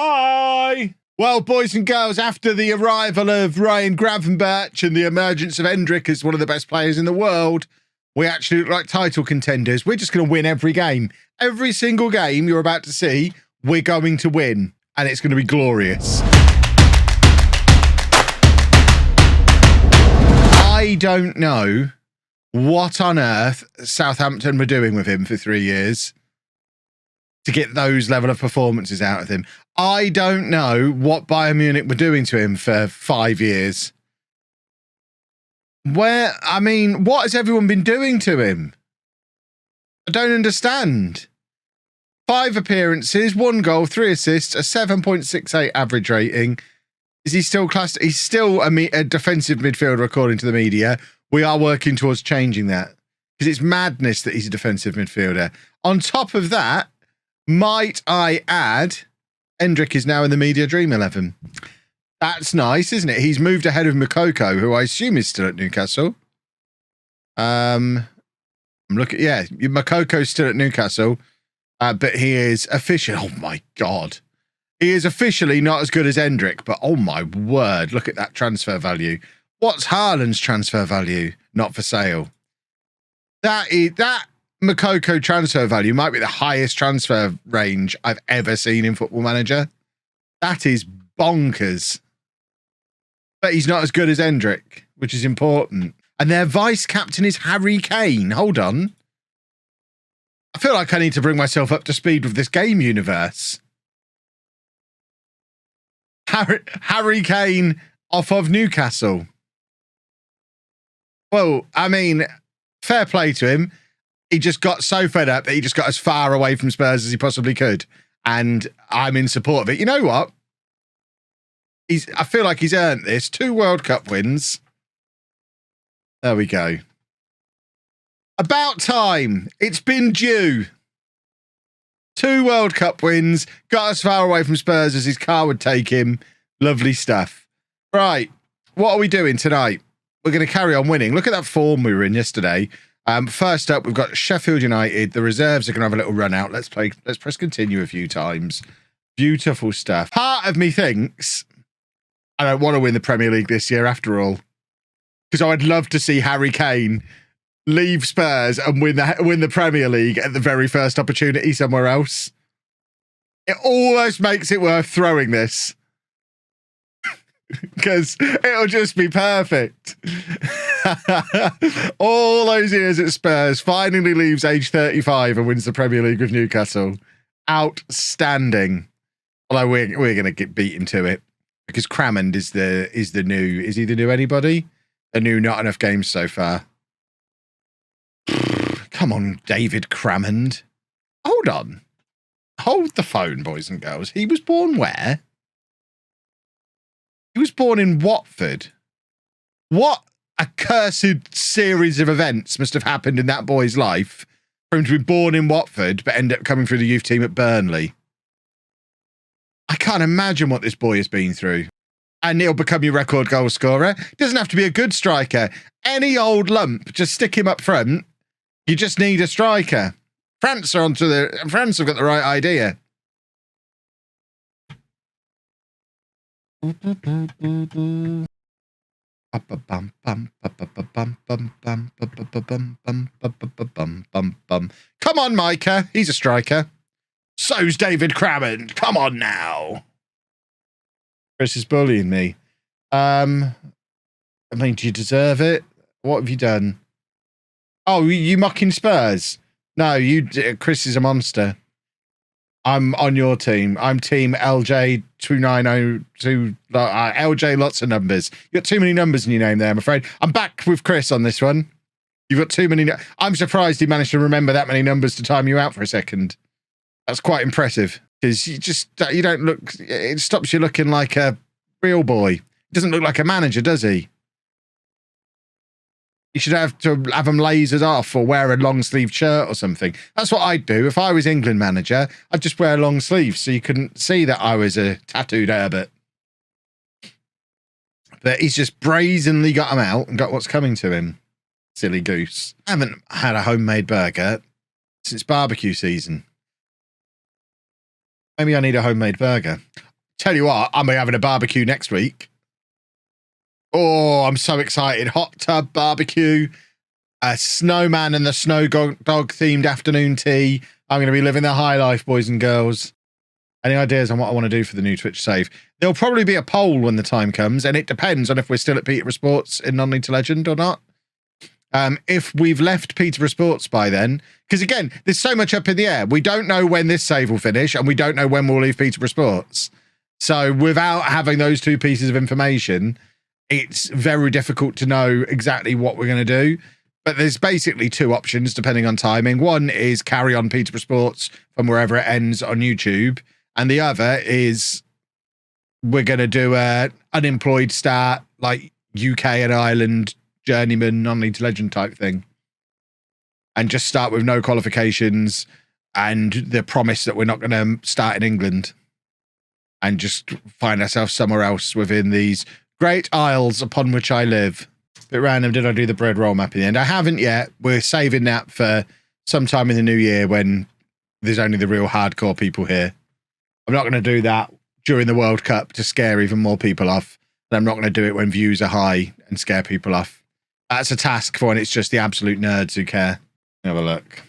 Hi! Well, boys and girls, after the arrival of Ryan Gravenberch and the emergence of Hendrick as one of the best players in the world, we actually look like title contenders. We're just going to win every game. Every single game you're about to see, we're going to win. And it's going to be glorious. I don't know what on earth Southampton were doing with him for 3 years to get those level of performances out of him. I don't know what Bayern Munich were doing to him for 5 years. What has everyone been doing to him? I don't understand. 5 appearances, 1 goal, 3 assists, a 7.68 average rating. Is he still classed? He's still a defensive midfielder, according to the media. We are working towards changing that because it's madness that he's a defensive midfielder. On top of that, might I add, Hendrick is now in the media dream 11. That's nice, isn't it? He's moved ahead of Moukoko, who I assume is still at Newcastle. I'm looking. Yeah, Moukoko's still at Newcastle, but he is officially. Oh my God, he is officially not as good as Hendrick. But oh my word, look at that transfer value. What's Haaland's transfer value? Not for sale. That Moukoko transfer value might be the highest transfer range I've ever seen in Football Manager. That is bonkers. But he's not as good as Hendrick, which is important. And their vice captain is Harry Kane. Hold on. I feel like I need to bring myself up to speed with this game universe. Harry Kane off of Newcastle. Well, I mean, fair play to him. He just got so fed up that he just got as far away from Spurs as he possibly could. And I'm in support of it. You know what? I feel like he's earned this. 2 World Cup wins. There we go. About time. It's been due. 2 World Cup wins. Got as far away from Spurs as his car would take him. Lovely stuff. Right. What are we doing tonight? We're going to carry on winning. Look at that form we were in yesterday. First up, we've got Sheffield United. The reserves are going to have a little run out. Let's press continue a few times. Beautiful stuff. Part of me thinks I don't want to win the Premier League this year after all, because I would love to see Harry Kane leave Spurs and win the Premier League at the very first opportunity somewhere else. It almost makes it worth throwing this. Because it'll just be perfect. All those years at Spurs, finally leaves age 35 and wins the Premier League with Newcastle. Outstanding. Although we're going to get beaten to it because Crammond is the new. Is he the new anybody? The new not enough games so far. Come on, David Crammond. Hold on. Hold the phone, boys and girls. He was born where? He was born in Watford. What accursed series of events must have happened in that boy's life for him to be born in Watford but end up coming through the youth team at Burnley? I can't imagine what this boy has been through. And he'll become your record goal scorer. Doesn't have to be a good striker. Any old lump, just stick him up front. You just need a striker. France have got the right idea. Come on, Micah. He's a striker. So's David Crammond. Come on now. Chris is bullying me. Do you deserve it? What have you done? Oh, you mocking Spurs? No, Chris is a monster. I'm on your team. I'm team LJ2902. LJ, lots of numbers. You got too many numbers in your name there, I'm afraid. I'm back with Chris on this one. You've got too many. I'm surprised he managed to remember that many numbers to time you out for a second. That's quite impressive because you don't look. It stops you looking like a real boy. He doesn't look like a manager, does he? You should have to have them lasered off or wear a long sleeve shirt or something. That's what I'd do. If I was England manager, I'd just wear long sleeves so you couldn't see that I was a tattooed Herbert. But he's just brazenly got them out and got what's coming to him. Silly goose. I haven't had a homemade burger since barbecue season. Maybe I need a homemade burger. Tell you what, I'm having a barbecue next week. Oh, I'm so excited. Hot tub barbecue, a snowman and the snow dog themed afternoon tea. I'm going to be living the high life, boys and girls. Any ideas on what I want to do for the new Twitch save? There'll probably be a poll when the time comes, and it depends on if we're still at Peterborough Sports in Non-League to Legend or not. If we've left Peterborough Sports by then, because again, there's so much up in the air. We don't know when this save will finish, and we don't know when we'll leave Peterborough Sports. So without having those two pieces of information, it's very difficult to know exactly what we're going to do. But there's basically two options depending on timing. One is carry on Peterborough Sports from wherever it ends on YouTube. And the other is we're going to do a unemployed start, like UK and Ireland journeyman non-league to legend type thing. And just start with no qualifications and the promise that we're not going to start in England. And just find ourselves somewhere else within these great isles upon which I live. Bit random, did I do the bread roll map in the end? I haven't yet. We're saving that for sometime in the new year when there's only the real hardcore people here. I'm not going to do that during the World Cup to scare even more people off. And I'm not going to do it when views are high and scare people off. That's a task for when it's just the absolute nerds who care. Have a look.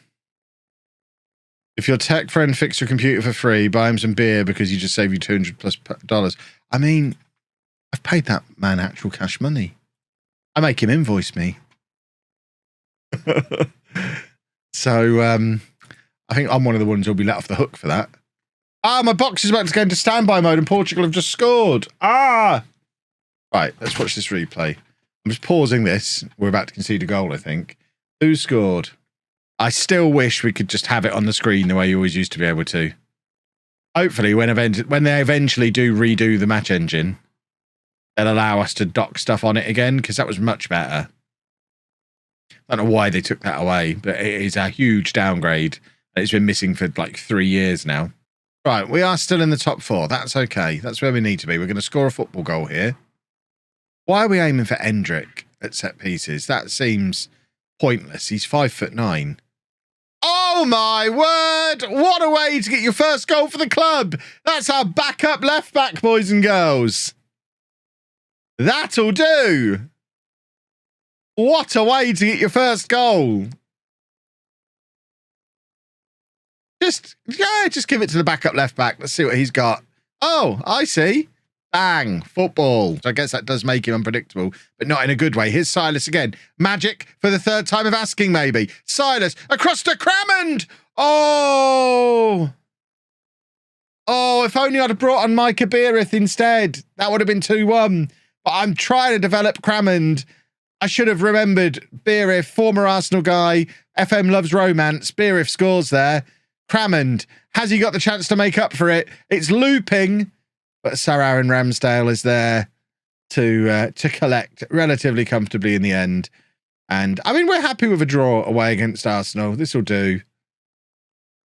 If your tech friend fixed your computer for free, buy him some beer because you just saved you $200+ I mean, I've paid that man actual cash money. I make him invoice me. So I think I'm one of the ones who'll be let off the hook for that. Ah, my box is about to go into standby mode and Portugal have just scored. Ah! Right, let's watch this replay. I'm just pausing this. We're about to concede a goal, I think. Who scored? I still wish we could just have it on the screen the way you always used to be able to. Hopefully, when they eventually do redo the match engine, they'll allow us to dock stuff on it again, because that was much better. I don't know why they took that away, but it is a huge downgrade. It's been missing for like 3 years now. Right, we are still in the top 4. That's okay. That's where we need to be. We're going to score a football goal here. Why are we aiming for Endrick at set pieces? That seems pointless. He's 5'9". Oh my word! What a way to get your first goal for the club! That's our backup left back, boys and girls. That'll do. What a way to get your first goal. Just give it to the backup left back. Let's see what he's got. Oh, I see. Bang, football. So I guess that does make him unpredictable, but not in a good way. Here's Silas again. Magic for the third time of asking, maybe. Silas across to Crammond. Oh, if only I'd have brought on Micah Beerith instead. That would have been 2-1. But I'm trying to develop Crammond. I should have remembered Beerith, former Arsenal guy. FM loves romance. Beerith scores there. Crammond, has he got the chance to make up for it? It's looping. But Sir Aaron Ramsdale is there to collect relatively comfortably in the end. And, I mean, we're happy with a draw away against Arsenal. This will do.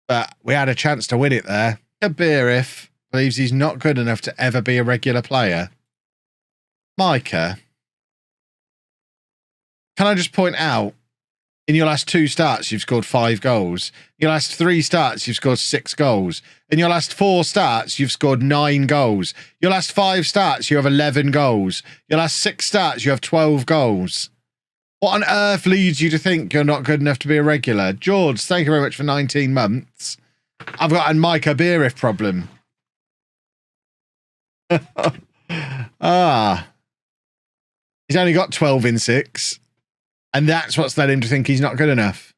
But we had a chance to win it there. Beerith believes he's not good enough to ever be a regular player. Micah, can I just point out, in your last 2 starts, you've scored 5 goals. In your last 3 starts, you've scored 6 goals. In your last 4 starts, you've scored 9 goals. Your last 5 starts, you have 11 goals. Your last 6 starts, you have 12 goals. What on earth leads you to think you're not good enough to be a regular? George, thank you very much for 19 months. I've got a Micah Beerith problem. He's only got 12 in 6. And that's what's led him to think he's not good enough.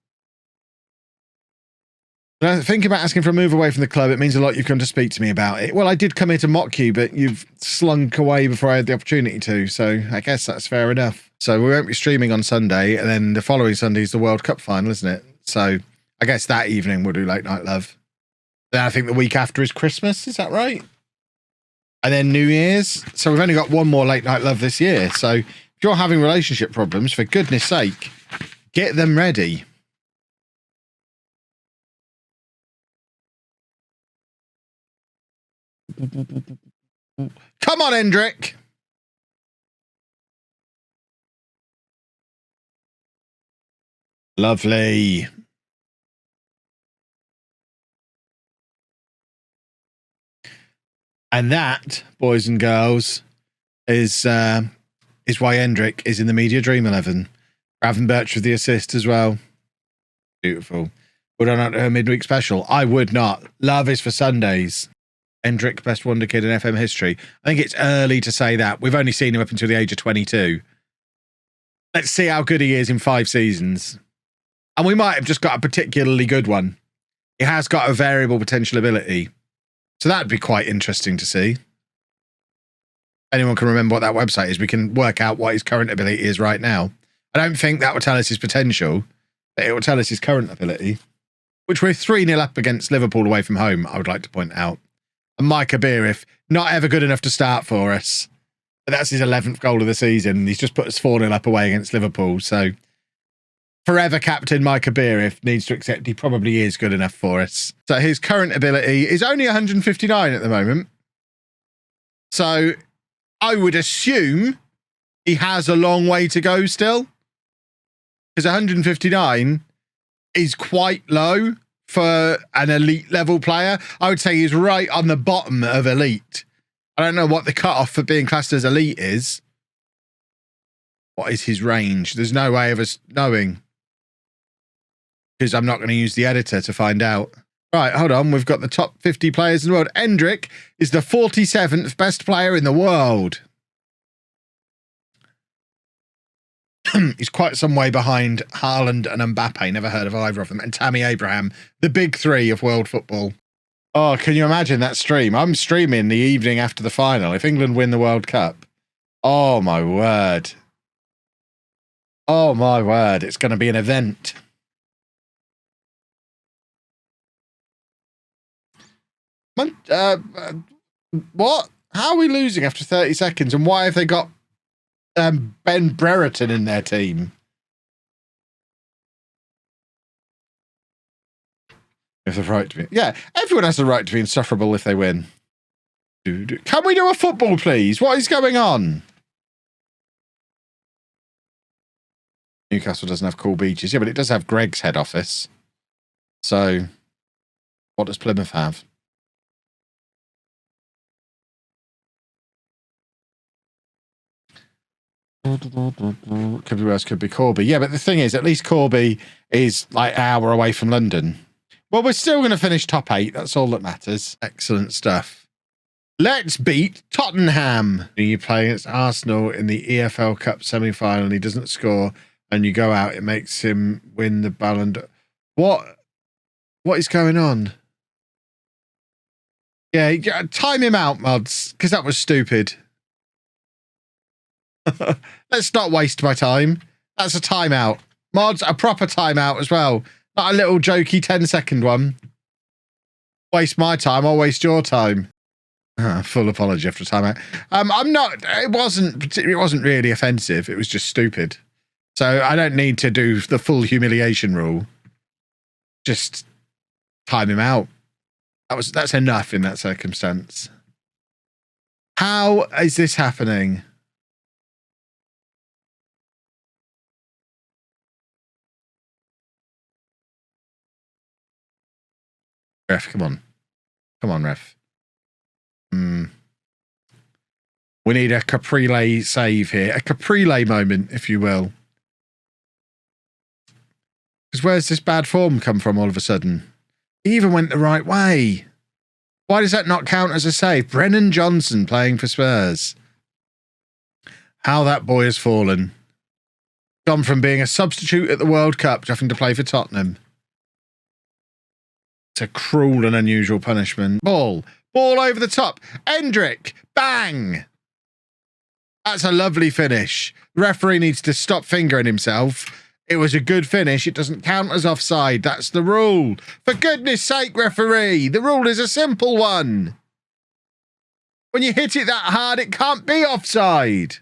When I think about asking for a move away from the club, it means a lot you've come to speak to me about it. Well, I did come here to mock you, but you've slunk away before I had the opportunity to, so I guess that's fair enough. So we won't be streaming on Sunday, and then the following Sunday is the World Cup final, isn't it? So I guess that evening we'll do Late Night Love. Then I think the week after is Christmas, is that right? And then New Year's. So we've only got one more Late Night Love this year, so if you're having relationship problems, for goodness sake, get them ready. Come on, Hendrick. Lovely. And that, boys and girls, is why Hendrick is in the Media Dream 11. Gravenberch with the assist as well. Beautiful. Would I not do a midweek special? I would not. Love is for Sundays. Hendrick, best wonder kid in FM history. I think it's early to say that. We've only seen him up until the age of 22. Let's see how good he is in 5 seasons. And we might have just got a particularly good one. He has got a variable potential ability. So that'd be quite interesting to see. If anyone can remember what that website is, we can work out what his current ability is right now. I don't think that will tell us his potential, but it will tell us his current ability, which we're 3-0 up against Liverpool away from home, I would like to point out. And Micah Beerif, not ever good enough to start for us. But that's his 11th goal of the season. He's just put us 4-0 up away against Liverpool. So forever captain Micah Beerif needs to accept he probably is good enough for us. So his current ability is only 159 at the moment. So I would assume he has a long way to go still. Because 159 is quite low for an elite level player. I would say he's right on the bottom of elite. I don't know what the cutoff for being classed as elite is. What is his range? There's no way of us knowing. Because I'm not going to use the editor to find out. Right, hold on. We've got the top 50 players in the world. Hendrick is the 47th best player in the world. He's quite some way behind Haaland and Mbappe. Never heard of either of them. And Tammy Abraham, the big 3 of world football. Oh, can you imagine that stream? I'm streaming the evening after the final. If England win the World Cup. Oh, my word. Oh, my word. It's going to be an event. What? How are we losing after 30 seconds? And why have they got Ben Brereton in their team? If the right to be, yeah, everyone has the right to be insufferable if they win. Can we do a football, please? What is going on? Newcastle doesn't have cool beaches. Yeah, but it does have Greg's head office. So, what does Plymouth have? Could be worse, could be Corby. Yeah, but the thing is, at least Corby is like an hour away from London. Well, we're still going to finish top 8. That's all that matters. Excellent stuff. Let's beat Tottenham. You play against Arsenal in the EFL Cup semi-final and he doesn't score and you go out, it makes him win the Ballon d'Or. What is going on? Yeah, time him out, mods, because that was stupid. Let's not waste my time. That's a timeout. Mods, a proper timeout as well. Not a little jokey 10-second one. Waste my time, I'll waste your time. Full apology after timeout. I'm not. It wasn't really offensive. It was just stupid. So I don't need to do the full humiliation rule. Just time him out. That's enough in that circumstance. How is this happening? Ref, come on. Come on, ref. We need a Caprile save here. A Caprile moment, if you will. Because where's this bad form come from all of a sudden? He even went the right way. Why does that not count as a save? Brennan Johnson playing for Spurs. How that boy has fallen. Gone from being a substitute at the World Cup to having to play for Tottenham. It's a cruel and unusual punishment. Ball over the top. Hendrick. Bang. That's a lovely finish. The referee needs to stop fingering himself. It was a good finish. It doesn't count as offside. That's the rule. For goodness sake, referee. The rule is a simple one. When you hit it that hard, it can't be offside.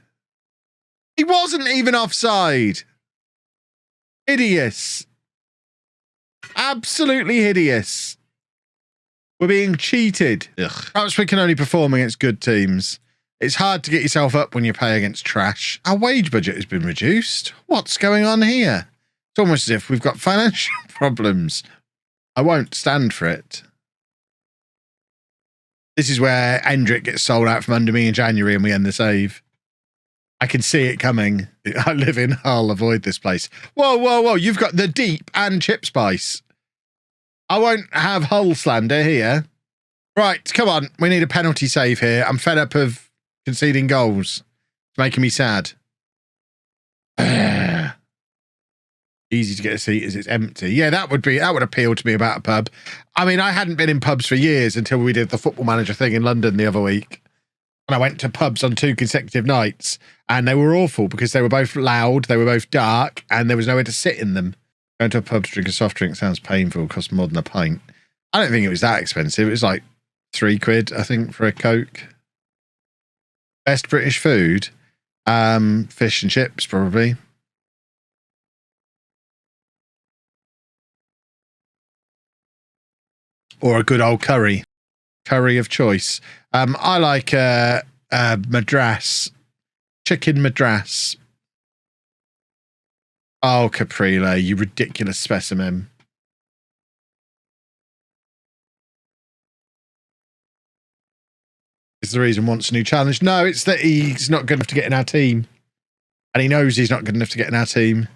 He wasn't even offside. Hideous. Absolutely hideous. We're being cheated. Ugh. Perhaps we can only perform against good teams. It's hard to get yourself up when you play against trash. Our wage budget has been reduced. What's going on here? It's almost as if we've got financial problems. I won't stand for it. This is where Hendrick gets sold out from under me in January and we end the save. I can see it coming. I live in Hull. Avoid this place. Whoa, whoa, whoa. You've got the deep and chip spice. I won't have Hull slander here. Right, come on. We need a penalty save here. I'm fed up of conceding goals. It's making me sad. Easy to get a seat as it's empty. Yeah, that would appeal to me about a pub. I mean, I hadn't been in pubs for years until we did the Football Manager thing in London the other week. And I went to pubs on 2 consecutive nights and they were awful because they were both loud, they were both dark, and there was nowhere to sit in them. Going to a pub to drink a soft drink sounds painful, costs more than a pint. I don't think it was that expensive. It was like £3, I think, for a Coke. Best British food? Fish and chips, probably. Or a good old curry. Curry of choice. I like madras. Chicken madras. Oh, Caprile, you ridiculous specimen. Is the reason wants a new challenge? No, it's that he's not good enough to get in our team. And he knows he's not good enough to get in our team.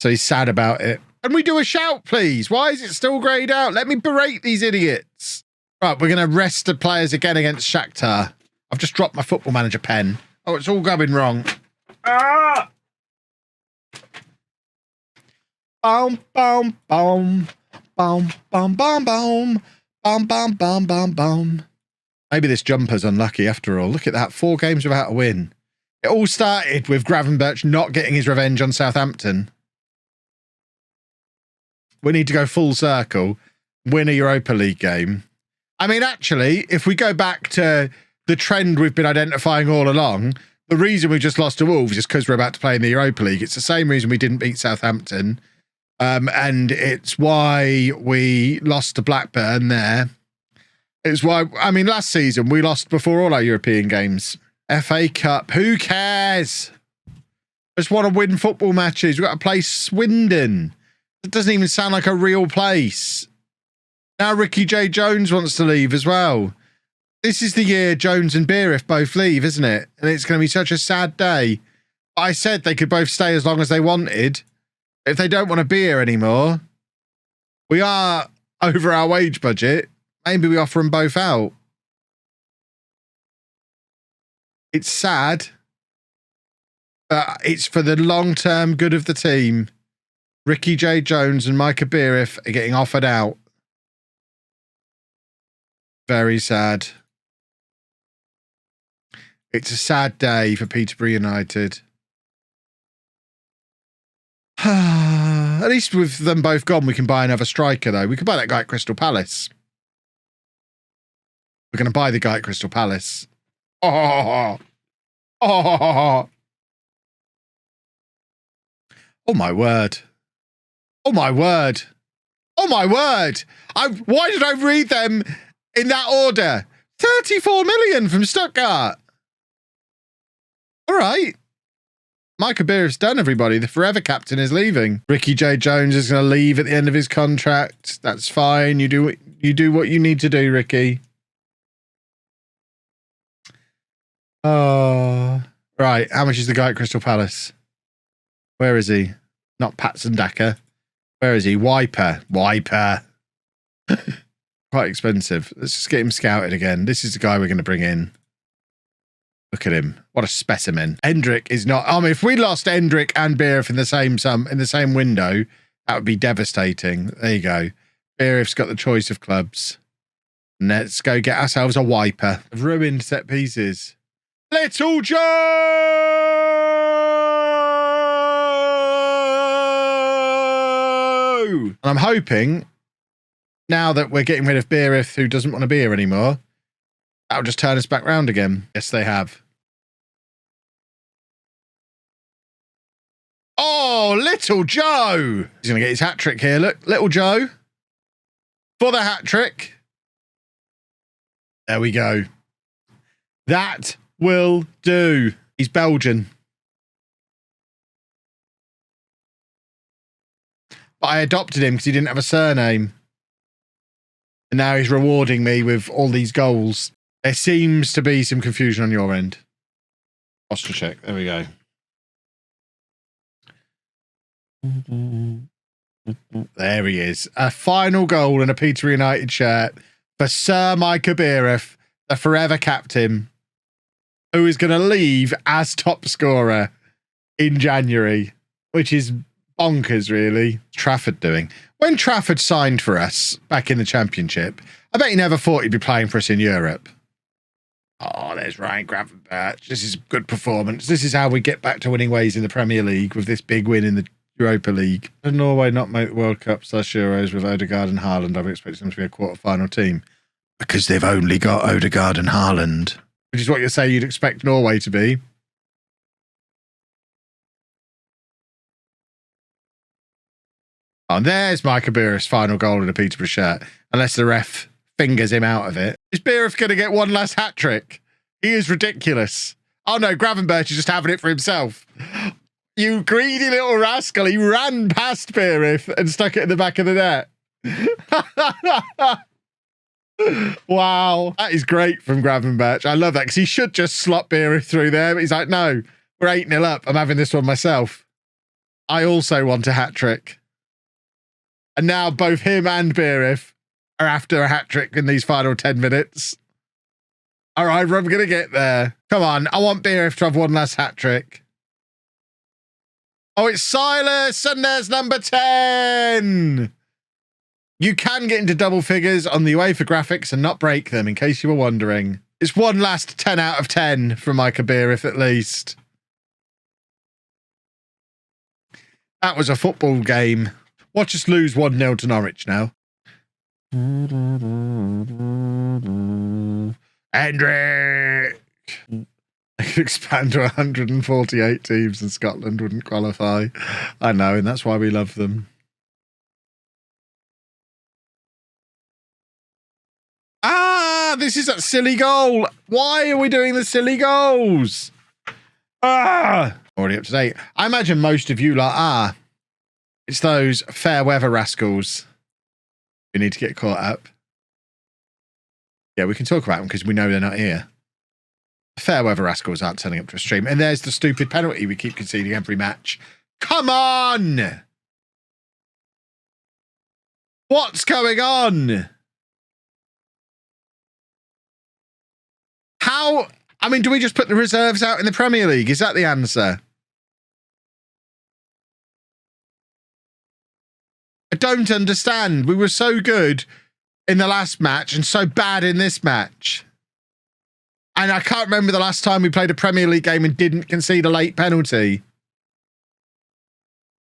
So he's sad about it. Can we do a shout, please? Why is it still greyed out? Let me berate these idiots. Right, we're going to rest the players again against Shakhtar. I've just dropped my Football Manager pen. Oh, it's all going wrong. Ah! Boom, boom, boom. Boom, boom, boom, boom. Boom, boom, boom, boom, boom. Maybe this jumper's unlucky after all. Look at that, 4 games without a win. It all started with Gravenberch not getting his revenge on Southampton. We need to go full circle, win a Europa League game. I mean, actually, if we go back to the trend we've been identifying all along, the reason we just lost to Wolves is because we're about to play in the Europa League. It's the same reason we didn't beat Southampton. And it's why we lost to Blackburn there. It's why, I mean, last season we lost before all our European games. FA Cup, who cares? Just want to win football matches. We've got to play Swindon. It doesn't even sound like a real place. Now Ricky J. Jones wants to leave as well. This is the year Jones and Beerif both leave, isn't it? And it's going to be such a sad day. I said they could both stay as long as they wanted. If they don't want to be here anymore, we are over our wage budget. Maybe we offer them both out. It's sad, but it's for the long-term good of the team. Ricky J. Jones and Micah Beerif are getting offered out. Very sad. It's a sad day for Peterborough United. At least with them both gone, we can buy another striker, though. We could buy that guy at Crystal Palace. We're going to buy the guy at Crystal Palace. Oh, oh, oh my word. Oh my word. Oh my word. Why did I read them in that order? 34 million from Stuttgart. All right. Micah Beerif's done, everybody. The forever captain is leaving. Ricky J. Jones is going to leave at the end of his contract. That's fine. You do what you need to do, Ricky. Oh, right. How much is the guy at Crystal Palace? Where is he? Not Patson Daka. Where is he? Wiper. Quite expensive. Let's just get him scouted again. This is the guy we're going to bring in. Look at him. What a specimen. Hendrick is not... I mean, if we lost Hendrick and Beerif in the same window, that would be devastating. There you go. Beerif's got the choice of clubs. Let's go get ourselves a wiper. Ruined set pieces. Little Joe! And I'm hoping, now that we're getting rid of Beerif, who doesn't want to be here anymore, that'll just turn us back round again. Yes, they have. Oh, Little Joe! He's going to get his hat-trick here. Look, Little Joe. For the hat-trick. There we go. That will do. He's Belgian. But I adopted him because he didn't have a surname. And now he's rewarding me with all these goals. There seems to be some confusion on your end. Posture check. There we go. There he is. A final goal in a Peterborough United shirt for Sir Micah Beereth, the forever captain, who is going to leave as top scorer in January, which is bonkers, really. Trafford doing. When Trafford signed for us back in the Championship, I bet he never thought he'd be playing for us in Europe. Oh, there's Ryan Gravenberch. This is a good performance. This is how we get back to winning ways in the Premier League with this big win in the Europa League. Did Norway not make the World Cup / Euros with Odegaard and Haaland? I would expect them to be a quarter-final team. Because they've only got Odegaard and Haaland. Which is what you say you'd expect Norway to be. Oh, and there's Micah Beereth's final goal in a Peterborough shirt. Unless the ref fingers him out of it. Is Beereth going to get one last hat-trick? He is ridiculous. Oh no, Gravenberch is just having it for himself. You greedy little rascal. He ran past Beereth and stuck it in the back of the net. Wow. That is great from Gravenberch. I love that because he should just slot Beereth through there. But he's like, no, we're 8-0 up. I'm having this one myself. I also want a hat-trick. And now both him and Beereth are after a hat-trick in these final 10 minutes. All right, I'm going to get there. Come on. I want Beereth to have one last hat-trick. Oh, it's Silas, and there's number 10. You can get into double figures on the UEFA graphics and not break them, in case you were wondering. It's one last 10 out of 10 from Micah Beereth, at least. That was a football game. Watch us lose 1-0 to Norwich now. Hendrick! They could expand to 148 teams and Scotland wouldn't qualify. I know, and that's why we love them. Ah, this is that silly goal. Why are we doing the silly goals? Ah, already up to date. I imagine most of you lot it's those fair weather rascals who need to get caught up. Yeah, we can talk about them because we know they're not here. Fair weather rascals aren't turning up to a stream. And there's the stupid penalty we keep conceding every match. Come on! What's going on? How? I mean, do we just put the reserves out in the Premier League? Is that the answer? I don't understand. We were so good in the last match and so bad in this match. And I can't remember the last time we played a Premier League game and didn't concede a late penalty.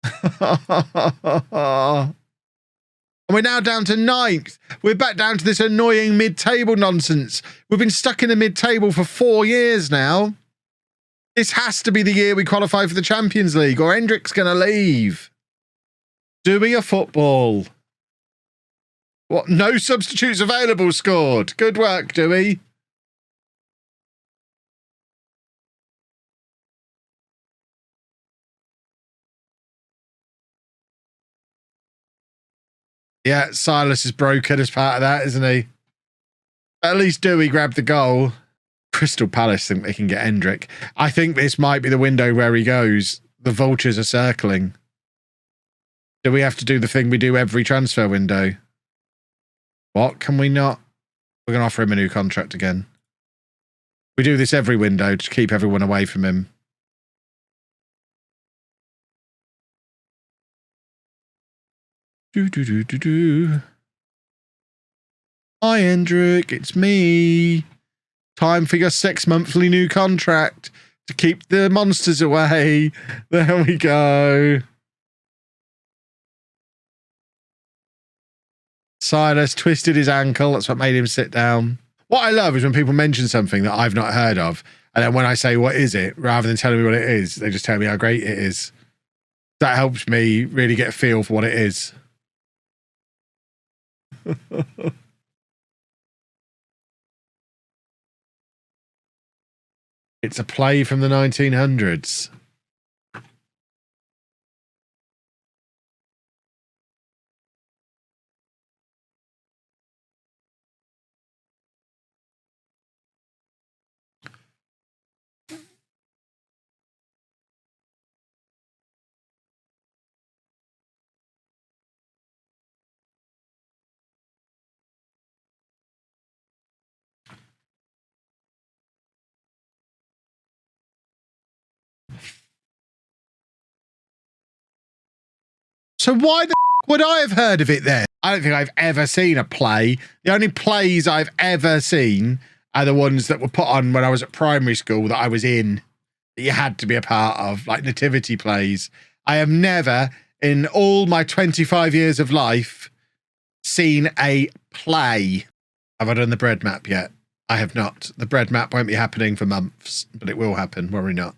And we're now down to 9th. We're back down to this annoying mid-table nonsense. We've been stuck in the mid-table for 4 years now. This has to be the year we qualify for the Champions League or Hendrick's going to leave. Doing a football. What? No substitutes available scored. Good work, Dewey. Yeah, Silas is broken as part of that, isn't he? At least Dewey grabbed the goal. Crystal Palace think they can get Hendrick. I think this might be the window where he goes. The vultures are circling. Do we have to do the thing we do every transfer window? What? Can we not? We're going to offer him a new contract again. We do this every window to keep everyone away from him. Hi, Hendrick. It's me. Time for your 6 monthly new contract to keep the monsters away. There we go. Silas twisted his ankle. That's what made him sit down. What I love is when people mention something that I've not heard of. And then when I say, what is it? Rather than telling me what it is, they just tell me how great it is. That helps me really get a feel for what it is. It's a play from the 1900s. So why the would I have heard of it then? I don't think I've ever seen a play. The only plays I've ever seen are the ones that were put on when I was at primary school that I was in, that you had to be a part of, like nativity plays. I have never, in all my 25 years of life, seen a play. Have I done the bread map yet? I have not. The bread map won't be happening for months, but it will happen, worry not.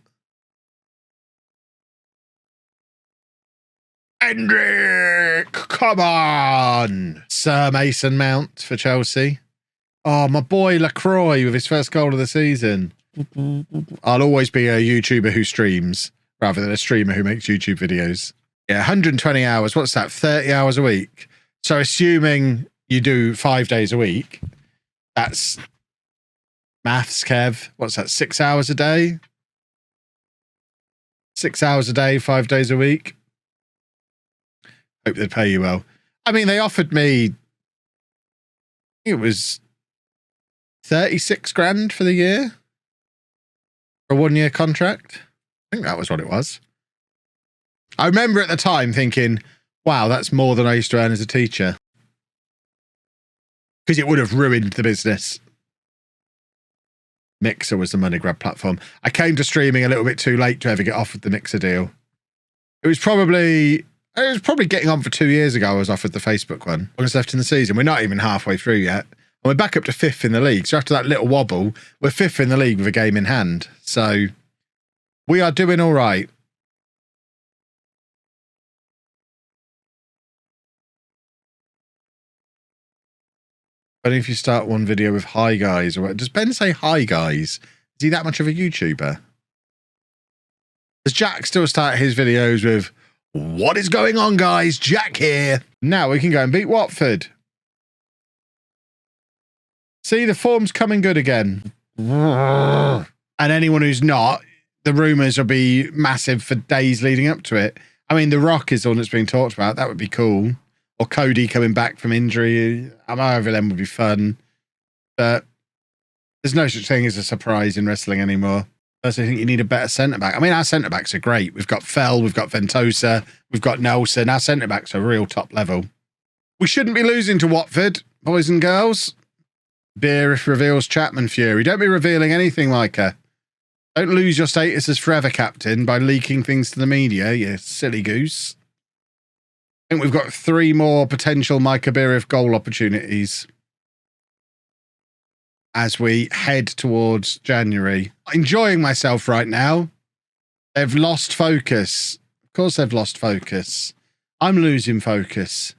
Hendrick, come on! Sir Mason Mount for Chelsea. Oh, my boy Lacroix with his first goal of the season. I'll always be a YouTuber who streams rather than a streamer who makes YouTube videos. Yeah, 120 hours. What's that? 30 hours a week. So assuming you do 5 days a week, that's maths, Kev. What's that? 6 hours a day? 6 hours a day, 5 days a week. Hope they pay you well. I mean, they offered me, it was 36 grand for the year for a 1 year contract. I think that was what it was. I remember at the time thinking, wow, that's more than I used to earn as a teacher. Because it would have ruined the business. Mixer was the money grab platform. I came to streaming a little bit too late to ever get offered the Mixer deal. It was probably getting on for 2 years ago I was offered the Facebook one. I was left in the season. We're not even halfway through yet. And we're back up to 5th in the league. So after that little wobble, we're 5th in the league with a game in hand. So we are doing all right. But if you start one video with hi guys, or does Ben say hi guys? Is he that much of a YouTuber? Does Jack still start his videos with, what is going on guys? Jack here. Now we can go and beat Watford. See, the form's coming good again. And anyone who's not, the rumours will be massive for days leading up to it. I mean, The Rock is all that's being talked about. That would be cool. Or Cody coming back from injury. I'm over them would be fun. But there's no such thing as a surprise in wrestling anymore. Personally, I think you need a better centre-back. I mean, our centre-backs are great. We've got Fell, we've got Ventosa, we've got Nelson. Our centre-backs are real top level. We shouldn't be losing to Watford, boys and girls. Beerif reveals Chapman Fury. Don't be revealing anything like her. Don't lose your status as forever captain by leaking things to the media, you silly goose. I think we've got 3 more potential Micah Beerif goal opportunities as we head towards January. Enjoying myself right now. They've lost focus. Of course they've lost focus. I'm losing focus.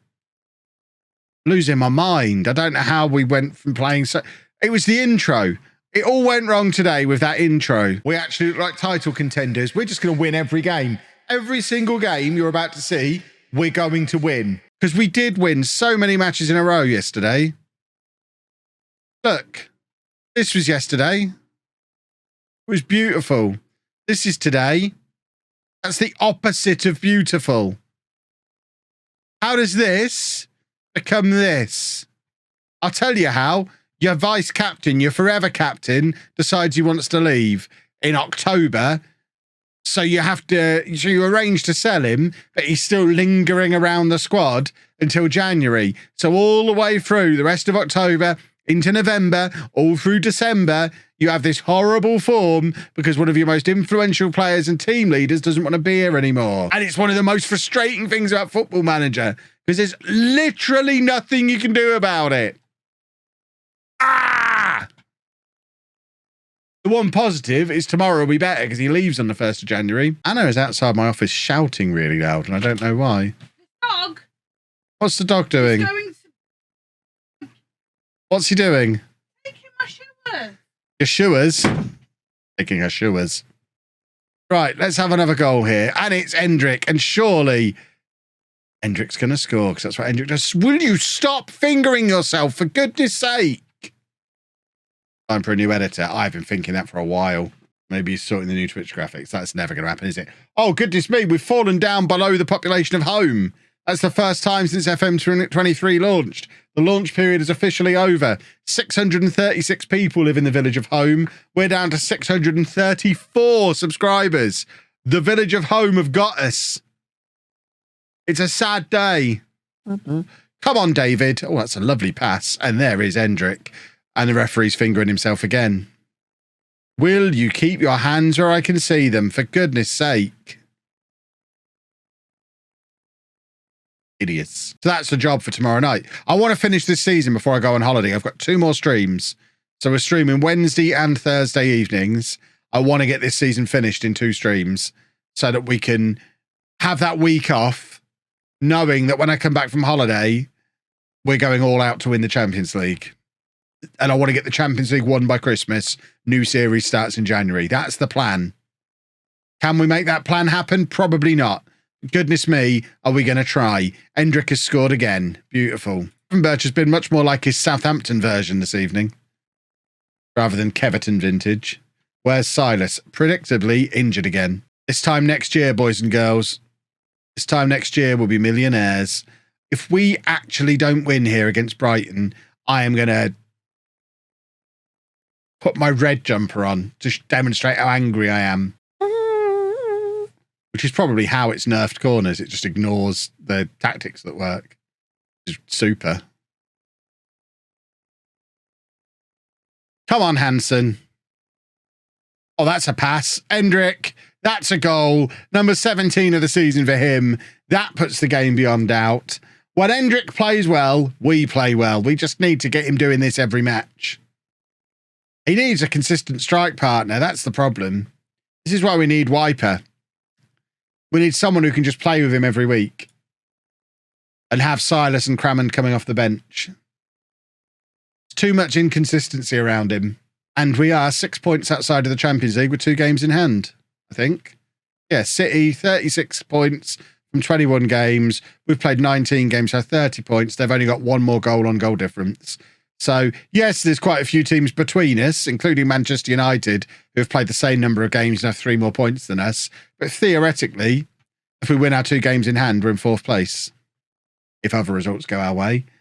Losing my mind. I don't know how we went from playing so... It was the intro. It all went wrong today with that intro. We actually look like title contenders. We're just going to win every game. Every single game you're about to see, we're going to win. Because we did win so many matches in a row yesterday. Look. This was yesterday. It was beautiful. This is today. That's the opposite of beautiful. How does this become this? I'll tell you how. Your vice captain, your forever captain, decides he wants to leave in October. So you arrange to sell him, but he's still lingering around the squad until January. So all the way through the rest of October, into November, all through December, you have this horrible form because one of your most influential players and team leaders doesn't want to be here anymore. And it's one of the most frustrating things about Football Manager because there's literally nothing you can do about it. Ah! The one positive is tomorrow will be better because he leaves on the 1st of January. Anna is outside my office shouting really loud and I don't know why. Dog. What's the dog doing? He's going to... What's he doing? Taking my shoes. Your shoes? Taking her shoes. Right, let's have another goal here. And it's Hendrick. And surely Hendrick's going to score because that's what Hendrick does. Will you stop fingering yourself, for goodness sake? Time for a new editor. I've been thinking that for a while. Maybe he's sorting the new Twitch graphics. That's never going to happen, is it? Oh, goodness me. We've fallen down below the population of home. That's the first time since FM23 launched. The launch period is officially over. 636 people live in the village of Home. We're down to 634 subscribers. The village of Home have got us. It's a sad day. Come on, David. Oh, that's a lovely pass. And there is Hendrick. And the referee's fingering himself again. Will you keep your hands where I can see them, for goodness sake? Idiots. So that's the job for tomorrow night. I want to finish this season before I go on holiday. I've got 2 more streams. So we're streaming Wednesday and Thursday evenings. I want to get this season finished in 2 streams so that we can have that week off, knowing that when I come back from holiday, we're going all out to win the Champions League. And I want to get the Champions League won by Christmas. New series starts in January. That's the plan. Can we make that plan happen? Probably not. Goodness me, are we going to try? Hendrick has scored again. Beautiful. Birch has been much more like his Southampton version this evening, rather than Keverton vintage. Where's Silas? Predictably injured again. This time next year, boys and girls. This time next year, we'll be millionaires. If we actually don't win here against Brighton, I am going to put my red jumper on to demonstrate how angry I am. Which is probably how it's nerfed corners. It just ignores the tactics that work. It's super. Come on, Hansen. Oh, that's a pass. Hendrick, that's a goal. Number 17 of the season for him. That puts the game beyond doubt. When Hendrick plays well, we play well. We just need to get him doing this every match. He needs a consistent strike partner. That's the problem. This is why we need Wiper. We need someone who can just play with him every week and have Silas and Crammond coming off the bench. It's too much inconsistency around him. And we are 6 points outside of the Champions League with 2 games in hand, I think. Yeah, City, 36 points from 21 games. We've played 19 games, so 30 points. They've only got 1 more goal on goal difference. So, yes, there's quite a few teams between us, including Manchester United, who have played the same number of games and have 3 more points than us. But theoretically, if we win our 2 games in hand, we're in 4th place, if other results go our way.